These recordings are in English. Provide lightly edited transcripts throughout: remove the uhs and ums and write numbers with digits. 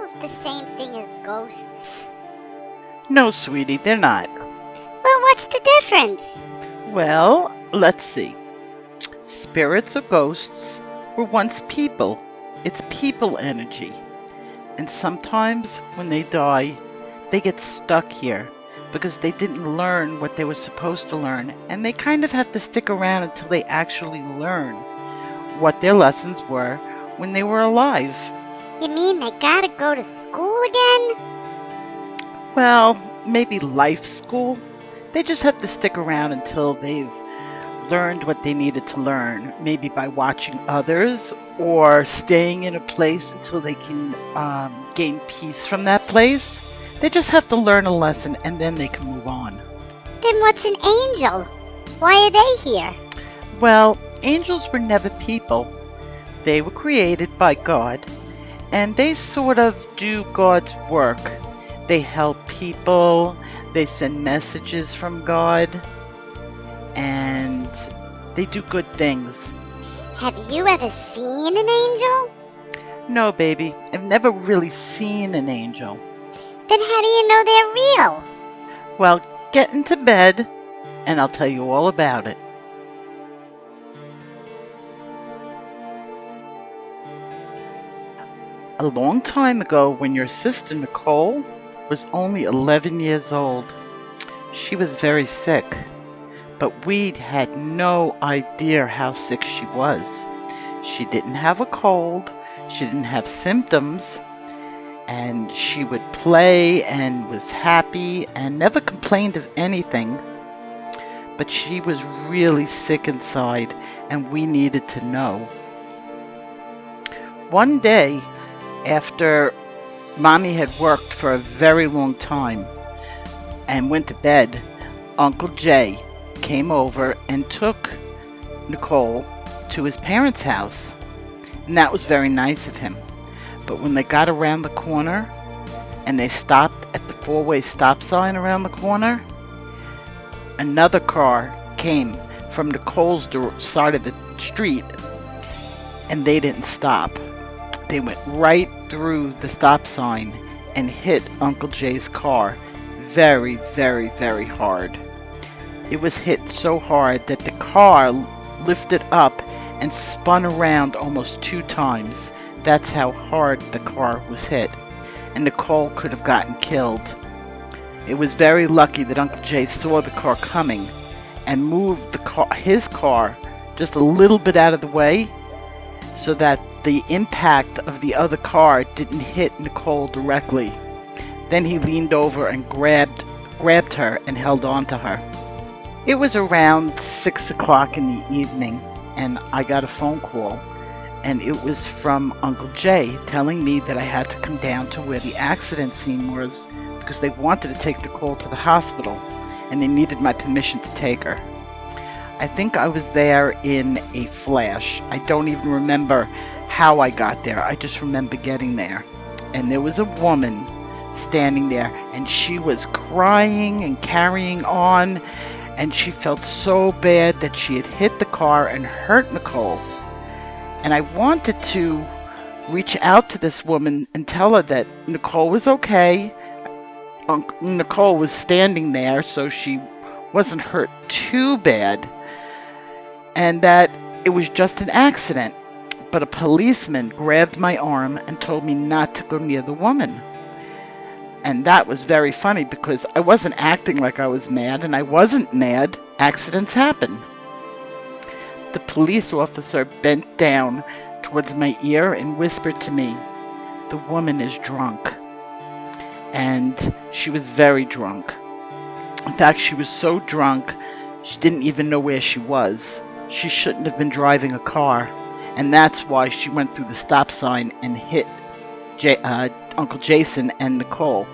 angels the same thing as ghosts? No, sweetie, they're not. Well, what's the difference? Well, let's see. Spirits or ghosts were once people. It's people energy. And sometimes when they die, they get stuck here because they didn't learn what they were supposed to learn. And they kind of have to stick around until they actually learn what their lessons were when they were alive. You mean they gotta go to school again? Well, maybe life school. They just have to stick around until they've learned what they needed to learn, maybe by watching others or staying in a place until they can gain peace from that place. They just have to learn a lesson and then they can move on. Then what's an angel? Why are they here? Well, angels were never people. They were created by God, and they sort of do God's work. They help people, they send messages from God, and they do good things. Have you ever seen an angel? No, baby, I've never really seen an angel. Then how do you know they're real? Well, get into bed, and I'll tell you all about it. A long time ago, when your sister Nicole was only 11 years old, she was very sick, but we had no idea how sick she was. She didn't have a cold, she didn't have symptoms, and she would play and was happy and never complained of anything. But she was really sick inside, and we needed to know. One day, after Mommy had worked for a very long time and went to bed, Uncle Jay came over and took Nicole to his parents' house. And that was very nice of him. But when they got around the corner and they stopped at the four-way stop sign around the corner, another car came from Nicole's side of the street, and they didn't stop. They went right through the stop sign and hit Uncle Jay's car very, very, very hard. It was hit so hard that the car lifted up and spun around almost 2 times. That's how hard the car was hit. And Nicole could have gotten killed. It was very lucky that Uncle Jay saw the car coming and moved his car just a little bit out of the way so that the impact of the other car didn't hit Nicole directly. Then he leaned over and grabbed her and held on to her. It was around 6 o'clock in the evening, and I got a phone call, and it was from Uncle Jay telling me that I had to come down to where the accident scene was because they wanted to take Nicole to the hospital, and they needed my permission to take her. I think I was there in a flash. I don't even remember how I got there. I just remember getting there. And there was a woman standing there, and she was crying and carrying on, and she felt so bad that she had hit the car and hurt Nicole. And I wanted to reach out to this woman and tell her that Nicole was okay. Nicole was standing there, so she wasn't hurt too bad, and that it was just an accident. But a policeman grabbed my arm and told me not to go near the woman. And that was very funny because I wasn't acting like I was mad, and I wasn't mad. Accidents happen. The police officer bent down towards my ear and whispered to me, "The woman is drunk." And she was very drunk. In fact, she was so drunk, she didn't even know where she was. She shouldn't have been driving a car, and that's why she went through the stop sign and hit Uncle Jason and Nicole.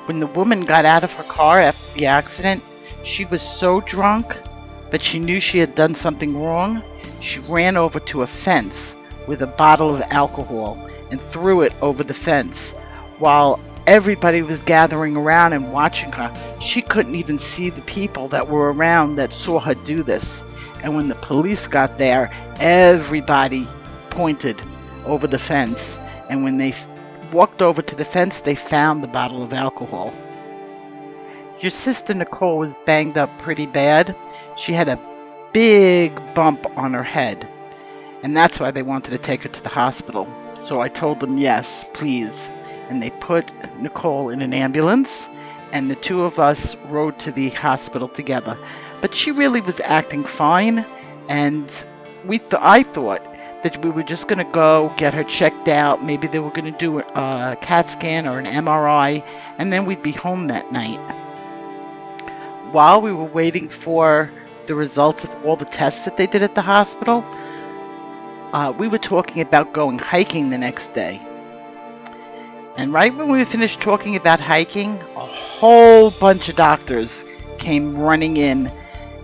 When the woman got out of her car after the accident, she was so drunk, but she knew she had done something wrong. She ran over to a fence with a bottle of alcohol and threw it over the fence. While everybody was gathering around and watching her, she couldn't even see the people that were around that saw her do this. And when the police got there, everybody pointed over the fence. And when they walked over to the fence, they found the bottle of alcohol. Your sister Nicole was banged up pretty bad. She had a big bump on her head, and that's why they wanted to take her to the hospital. So I told them, yes, please. And they put Nicole in an ambulance, and the two of us rode to the hospital together. But she really was acting fine, and I thought that we were just going to go get her checked out. Maybe they were going to do a CAT scan or an MRI, and then we'd be home that night. While we were waiting for the results of all the tests that they did at the hospital, we were talking about going hiking the next day. And right when we finished talking about hiking, a whole bunch of doctors came running in,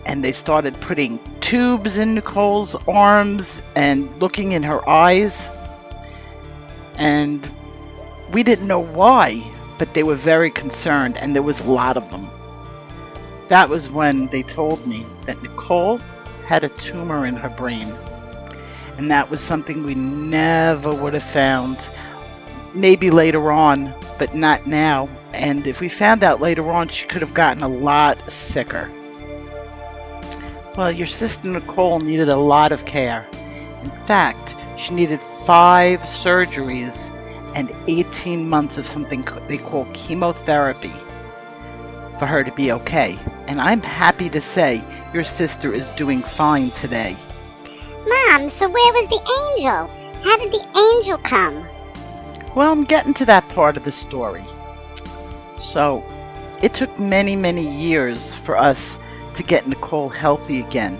and they started putting tubes in Nicole's arms and looking in her eyes. And we didn't know why, but they were very concerned, and there was a lot of them. That was when they told me that Nicole had a tumor in her brain. And that was something we never would have found. Maybe later on, but not now. And if we found out later on, she could have gotten a lot sicker. Well, your sister Nicole needed a lot of care. In fact, she needed 5 surgeries and 18 months of something they call chemotherapy for her to be okay. And I'm happy to say your sister is doing fine today. Mom, so where was the angel? How did the angel come? Well, I'm getting to that part of the story. So, it took many, many years for us to get Nicole healthy again.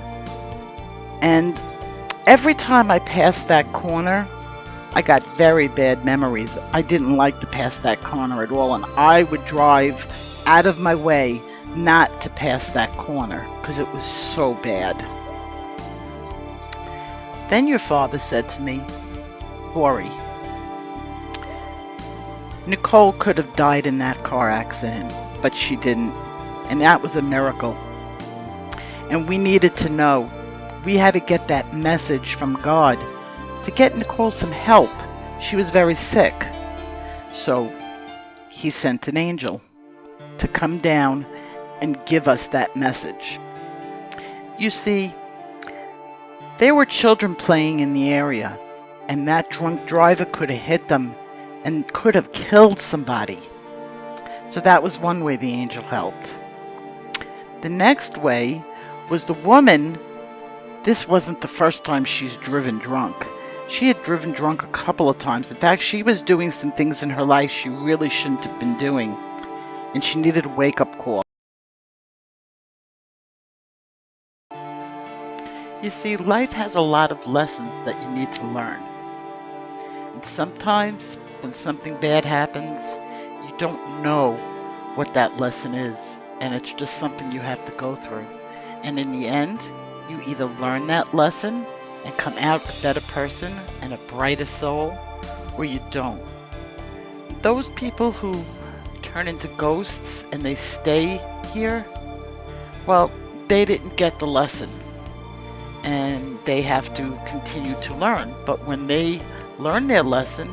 And every time I passed that corner, I got very bad memories. I didn't like to pass that corner at all, and I would drive out of my way not to pass that corner because it was so bad. Then your father said to me, Lori, Nicole could have died in that car accident, but she didn't, and that was a miracle. And we needed to know. We had to get that message from God to get Nicole some help. She was very sick. So he sent an angel to come down and give us that message. You see, there were children playing in the area, and that drunk driver could have hit them and could have killed somebody. So that was one way the angel helped. The next way was the woman. This wasn't the first time she's driven drunk. She had driven drunk a couple of times. In fact, she was doing some things in her life she really shouldn't have been doing, and she needed a wake-up call. You see, life has a lot of lessons that you need to learn. And sometimes when something bad happens, you don't know what that lesson is, and it's just something you have to go through. And in the end, you either learn that lesson and come out a better person and a brighter soul, or you don't. Those people who turn into ghosts and they stay here, well, they didn't get the lesson, and they have to continue to learn. But when they learn their lesson,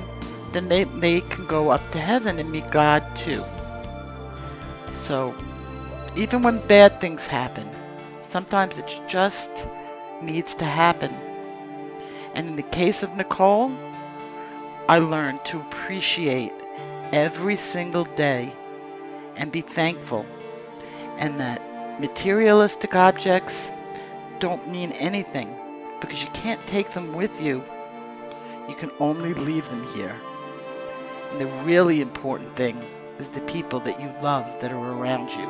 then they can go up to heaven and meet God too. So even when bad things happen, sometimes it just needs to happen. And in the case of Nicole, I learned to appreciate every single day and be thankful, and that materialistic objects don't mean anything because you can't take them with you. You can only leave them here. And the really important thing is the people that you love that are around you.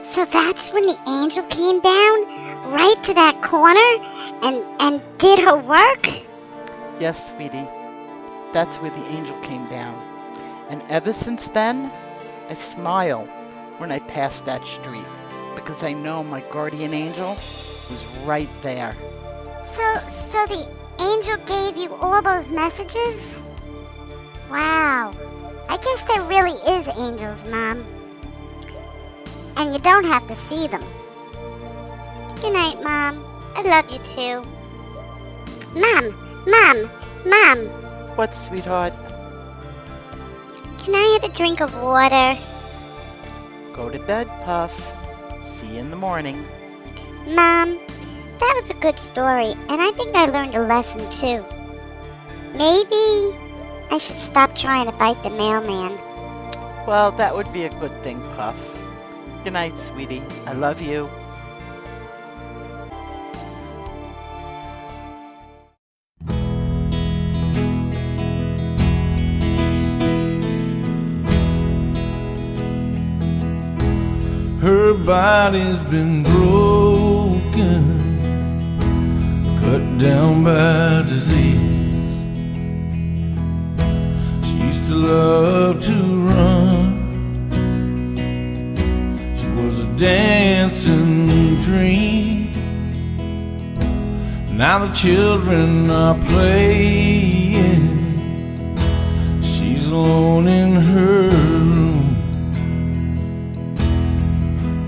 So that's when the angel came down, right to that corner, and did her work? Yes, sweetie. That's where the angel came down. And ever since then, I smile when I pass that street because I know my guardian angel was right there. So the angel gave you all those messages? Wow. I guess there really is angels, Mom. And you don't have to see them. Good night, Mom. I love you too. Mom, Mom, What, sweetheart? can I have a drink of water? Go to bed, Puff. See you in the morning. Mom, that was a good story, and I think I learned a lesson too. Maybe I should stop trying to bite the mailman. Well, that would be a good thing, Puff. Good night, sweetie. I love you. Her body's been broken, cut down by disease. She used to love to run. She was a dancing dream. Now the children are playing. She's alone in her room,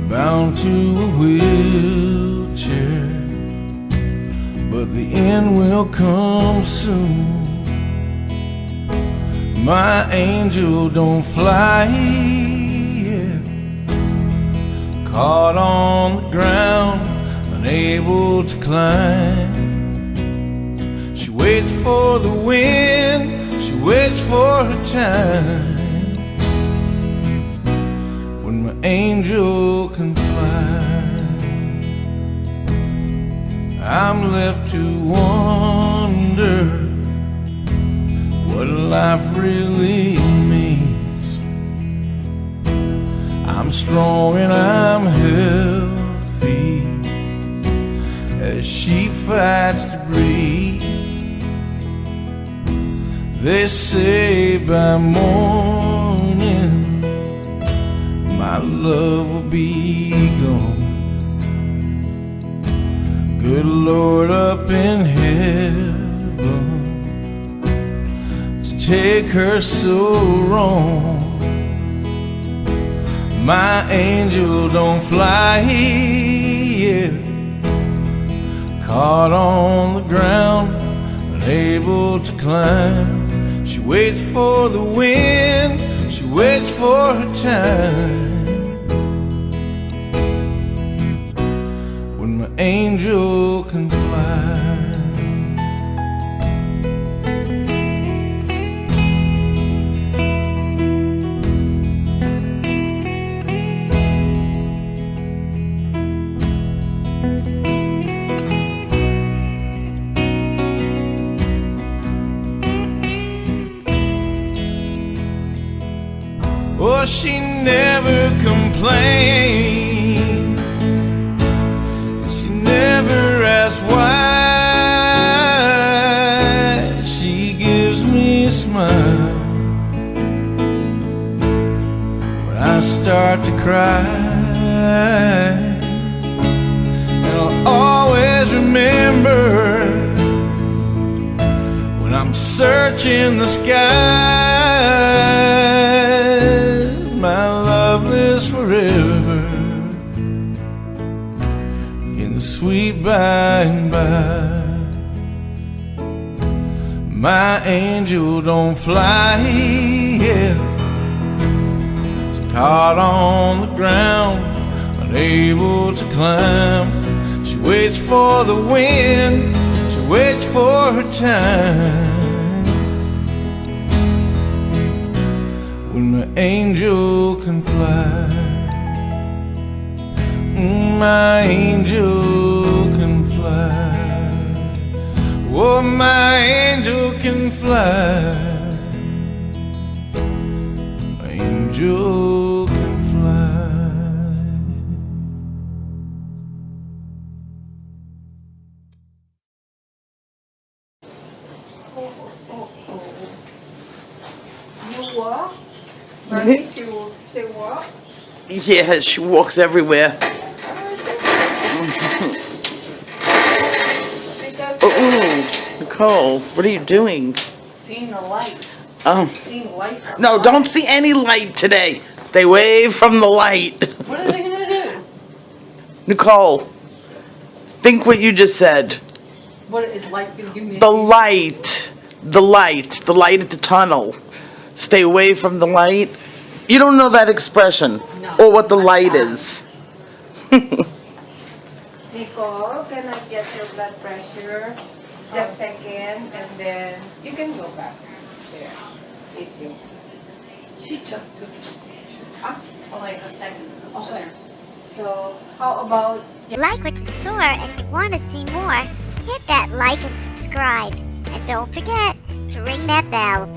bound to a wheelchair, but the end will come soon. My angel don't fly yet, caught on the ground, unable to climb. She waits for the wind, she waits for her time, when my angel can fly. I'm left to wonder what life really means. I'm strong and I'm healthy as she fights to breathe. They say by morning my love will be gone. Good Lord up in heaven, to take her so wrong. My angel don't fly yet, caught on the ground, unable to climb. She waits for the wind, she waits for her time, when my angel can fly. Oh, she never complains, she never asks why. She gives me a smile when I start to cry, and I'll always remember when I'm searching the sky. My love lives forever in the sweet by and by. My angel don't fly yet, she's caught on the ground, unable to climb. She waits for the wind, she waits for her time, when my angel can fly. My angel can fly. Oh, my angel can fly. My angel can fly. You walk? Mommy, she walk? Yeah, she walks everywhere. Oh, Nicole, what are you doing? Seeing the light. Oh, Seeing light. no, don't see any light today. Stay away from the light. What is it gonna do? Nicole, think what you just said. What is light gonna give me? The light. the light at the tunnel. Stay away from the light. You don't know that expression or what the light is. Nicole, can I get your blood pressure? Just a second, and then you can go back. There. Thank you. She just took ah, Oh, like a second. okay. So, how about Like what you saw and you want to see more, hit that like and subscribe. And don't forget to ring that bell.